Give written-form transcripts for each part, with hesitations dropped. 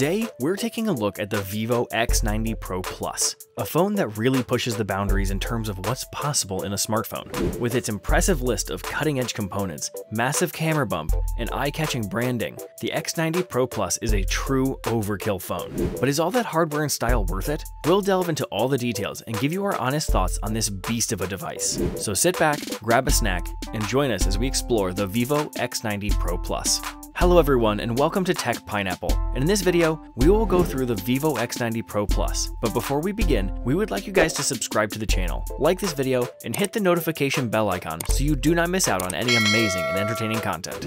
Today, we're taking a look at the Vivo X90 Pro Plus, a phone that really pushes the boundaries in terms of what's possible in a smartphone. With its impressive list of cutting-edge components, massive camera bump, and eye-catching branding, the X90 Pro Plus is a true overkill phone. But is all that hardware and style worth it? We'll delve into all the details and give you our honest thoughts on this beast of a device. So sit back, grab a snack, and join us as we explore the Vivo X90 Pro Plus. Hello everyone and welcome to Tech Pineapple, and in this video, we will go through the Vivo X90 Pro Plus. But before we begin, we would like you guys to subscribe to the channel, like this video, and hit the notification bell icon so you do not miss out on any amazing and entertaining content.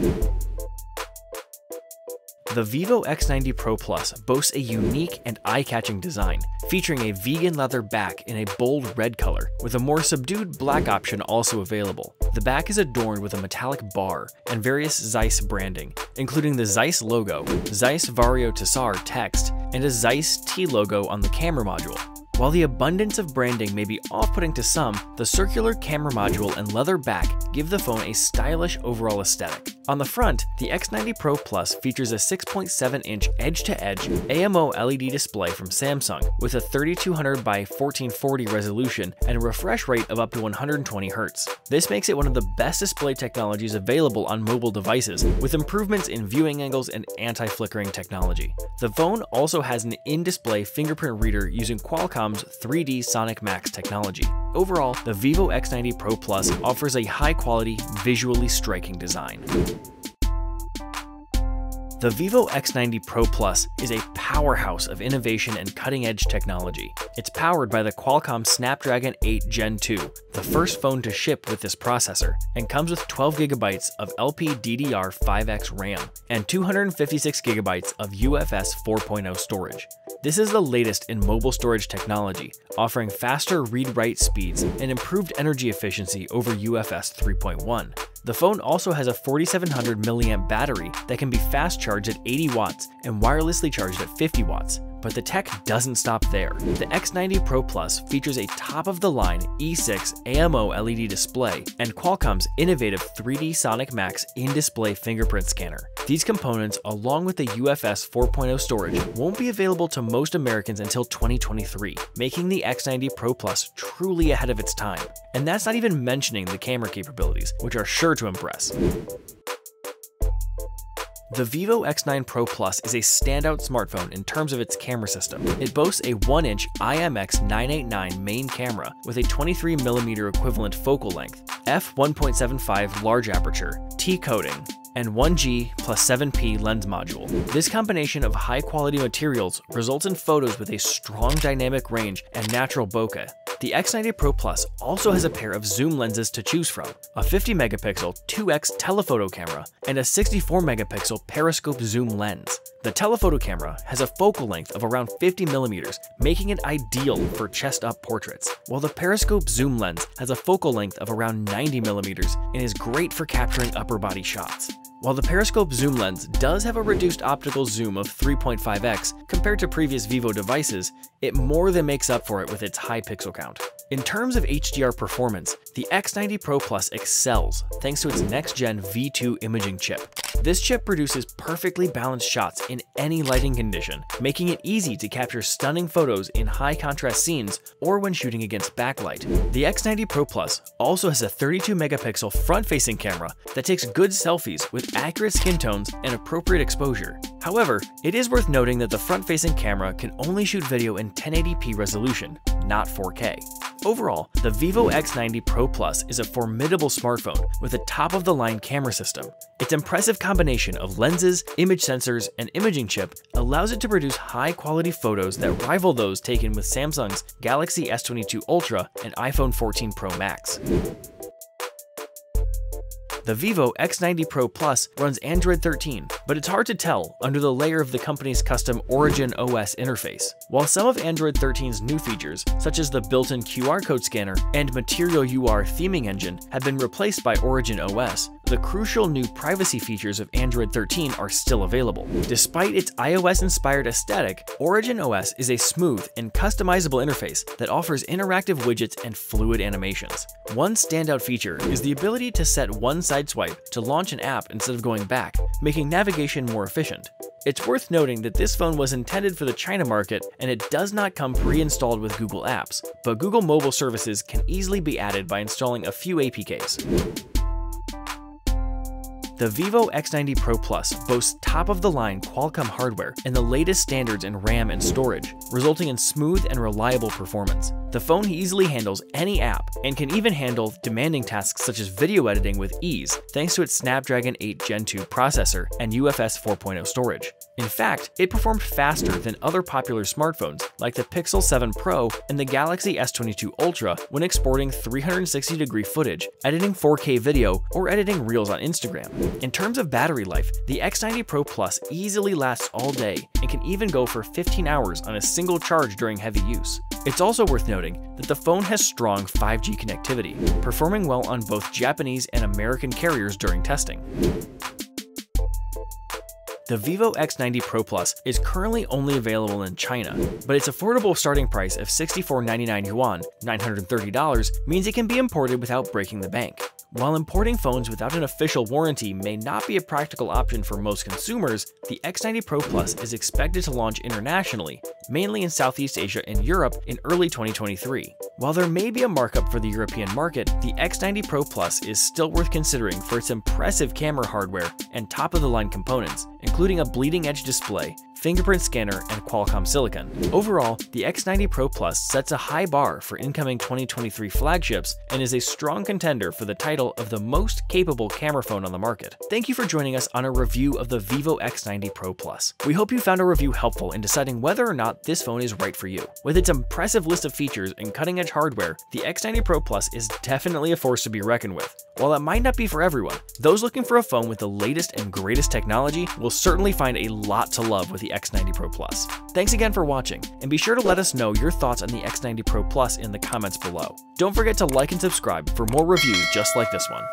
The Vivo X90 Pro Plus boasts a unique and eye-catching design, featuring a vegan leather back in a bold red color, with a more subdued black option also available. The back is adorned with a metallic bar and various Zeiss branding, including the Zeiss logo, Zeiss Vario Tessar text, and a Zeiss T logo on the camera module. While the abundance of branding may be off-putting to some, the circular camera module and leather back give the phone a stylish overall aesthetic. On the front, the X90 Pro Plus features a 6.7-inch edge-to-edge AMO LED display from Samsung with a 3200 by 1440 resolution and a refresh rate of up to 120 Hz. This makes it one of the best display technologies available on mobile devices, with improvements in viewing angles and anti-flickering technology. The phone also has an in-display fingerprint reader using Qualcomm's 3D Sonic Max technology. Overall, the Vivo X90 Pro Plus offers a high-quality, visually striking design. The Vivo X90 Pro Plus is a powerhouse of innovation and cutting-edge technology. It's powered by the Qualcomm Snapdragon 8 Gen 2, the first phone to ship with this processor, and comes with 12GB of LPDDR5X RAM and 256GB of UFS 4.0 storage. This is the latest in mobile storage technology, offering faster read-write speeds and improved energy efficiency over UFS 3.1. The phone also has a 4700 mAh battery that can be fast charged at 80 watts and wirelessly charged at 50 watts. But the tech doesn't stop there. The X90 Pro Plus features a top-of-the-line E6 AMO LED display and Qualcomm's innovative 3D Sonic Max in-display fingerprint scanner. These components, along with the UFS 4.0 storage, won't be available to most Americans until 2023, making the X90 Pro Plus truly ahead of its time. And that's not even mentioning the camera capabilities, which are sure to impress. The Vivo X9 Pro Plus is a standout smartphone in terms of its camera system. It boasts a 1-inch IMX989 main camera with a 23mm equivalent focal length, f1.75 large aperture, T-coding, and 1G plus 7P lens module. This combination of high-quality materials results in photos with a strong dynamic range and natural bokeh. The X90 Pro Plus also has a pair of zoom lenses to choose from, a 50-megapixel 2x telephoto camera and a 64-megapixel periscope zoom lens. The telephoto camera has a focal length of around 50mm, making it ideal for chest-up portraits, while the periscope zoom lens has a focal length of around 90mm and is great for capturing upper-body shots. While the periscope zoom lens does have a reduced optical zoom of 3.5x compared to previous Vivo devices, it more than makes up for it with its high pixel count. In terms of HDR performance, the X90 Pro Plus excels thanks to its next-gen V2 imaging chip. This chip produces perfectly balanced shots in any lighting condition, making it easy to capture stunning photos in high-contrast scenes or when shooting against backlight. The X90 Pro Plus also has a 32-megapixel front-facing camera that takes good selfies with accurate skin tones and appropriate exposure. However, it is worth noting that the front-facing camera can only shoot video in 1080p resolution, not 4K. Overall, the Vivo X90 Pro Plus is a formidable smartphone with a top-of-the-line camera system. Its impressive combination of lenses, image sensors, and imaging chip allows it to produce high-quality photos that rival those taken with Samsung's Galaxy S22 Ultra and iPhone 14 Pro Max. The Vivo X90 Pro Plus runs Android 13, but it's hard to tell under the layer of the company's custom Origin OS interface. While some of Android 13's new features, such as the built-in QR code scanner and Material UR theming engine, have been replaced by Origin OS, the crucial new privacy features of Android 13 are still available. Despite its iOS-inspired aesthetic, Origin OS is a smooth and customizable interface that offers interactive widgets and fluid animations. One standout feature is the ability to set one side swipe to launch an app instead of going back, making navigation more efficient. It's worth noting that this phone was intended for the China market and it does not come pre-installed with Google Apps, but Google mobile services can easily be added by installing a few APKs. The Vivo X90 Pro Plus boasts top-of-the-line Qualcomm hardware and the latest standards in RAM and storage, resulting in smooth and reliable performance. The phone easily handles any app and can even handle demanding tasks such as video editing with ease thanks to its Snapdragon 8 Gen 2 processor and UFS 4.0 storage. In fact, it performed faster than other popular smartphones like the Pixel 7 Pro and the Galaxy S22 Ultra when exporting 360-degree footage, editing 4K video, or editing Reels on Instagram. In terms of battery life, the X90 Pro Plus easily lasts all day and can even go for 15 hours on a single charge during heavy use. It's also worth noting that the phone has strong 5G connectivity, performing well on both Japanese and American carriers during testing. The Vivo X90 Pro Plus is currently only available in China, but its affordable starting price of 64.99 yuan, $930, means it can be imported without breaking the bank. While importing phones without an official warranty may not be a practical option for most consumers, the X90 Pro Plus is expected to launch internationally, mainly in Southeast Asia and Europe in early 2023. While there may be a markup for the European market, the X90 Pro Plus is still worth considering for its impressive camera hardware and top-of-the-line components, including a bleeding-edge display, fingerprint scanner, and Qualcomm silicon. Overall, the X90 Pro Plus sets a high bar for incoming 2023 flagships and is a strong contender for the title of the most capable camera phone on the market. Thank you for joining us on a review of the Vivo X90 Pro Plus. We hope you found our review helpful in deciding whether or not this phone is right for you. With its impressive list of features and cutting-edge hardware, the X90 Pro Plus is definitely a force to be reckoned with. While it might not be for everyone, those looking for a phone with the latest and greatest technology will certainly find a lot to love with the X90 Pro Plus. Thanks again for watching, and be sure to let us know your thoughts on the X90 Pro Plus in the comments below. Don't forget to like and subscribe for more reviews just like this one.